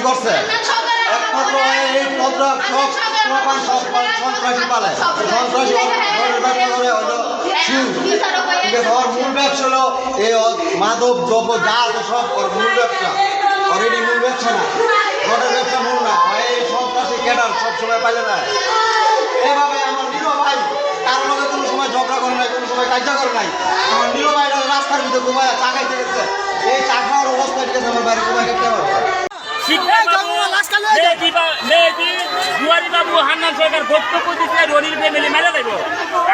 করছে একমাত্র এই পদ্রাক সব প্রকার সব সন্ত্রাসী পালে সন্ত্রাসী ওর মূল ব্যবসা হলো এই মাদক দ্রব্য যা আছে সব ওর মূল ব্যবসা অলরেডি মূল ব্যবসা না ওটার ব্যবসা মূল না এই সন্ত্রাসী ক্যাডার সবসময় পাইলে না এভাবে আমার নিরো ভাই কারোর লগে কোনো সময় ঝগড়া করে নাই কোনো সময় কাজা করে নাই আমার নিরো ভাইটা রাস্তার ভিতরে ঘুমায় চা খাইতে গেছে এই চা খাওয়ার অবস্থা ঠিক আছে আমার বাইরে ঘুমায় খেতে পারবে বাবু হান্নান সরকার বক্তব্য দিচ্ছে রনির ফ্যামিলি মেরে দেব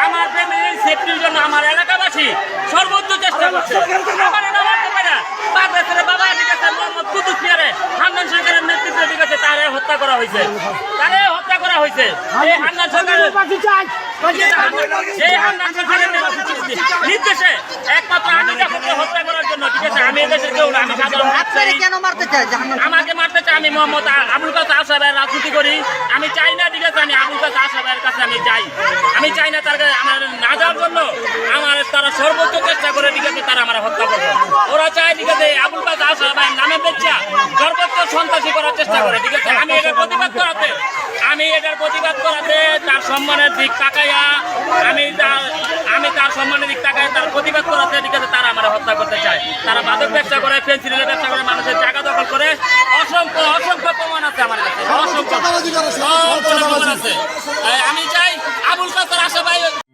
আমার ফ্যামিলির সেফটির জন্য আমার এলাকাবাসী সর্বোচ্চ চেষ্টা করছে আমার এটা মারতে পারে বাংলাদেশের বাবা ঠিক আছে মোহাম্মদ কুতুব মিয়ারে হান্নান সরকারের নেতৃত্বে ঠিক আছে তারে হত্যা করা হয়েছে এই হান্নান সরকারের নির্দেশে একমাত্র আমি হত্যা করার জন্য ঠিক আছে আমি এদেশের কেউ না আমি সাধারণ আমাকে মারতে চাই আমি মোহাম্মদ আবুল কাসেম আসাবের রাজনীতি করি আমি চাই না ঠিক আছে আমি আবুল কাসেম আসাবের কাছে আমি যাই আমি চাই না তার কাছে আমার না যাওয়ার জন্য আমার তারা সর্বোচ্চ চেষ্টা করে ঠিক আছে তারা আমার হত্যা করবে ওরা চায় ঠিক আছে আবুল কাসেম আসাবের নামে বেচা সর্বোচ্চ সন্ত্রাসী করার চেষ্টা করে ঠিক আছে আমি এটার প্রতিবাদ করাতে তার সম্মানের দিক তাকাইয়া আমি তার সম্মানের দিক তাকায় তার প্রতিবাদ করাতে ঠিক আছে তারা আমার হত্যা করতে চায় তারা মাদক ব্যবসা করে ফেন্সিলের ব্যবসা করে মানুষের জায়গা দখল করে অসংখ্য প্রমাণ আছে আমার কাছে অসংখ্য প্রমাণ আছে আমি চাই আবুল কাসেম আসাদ ভাই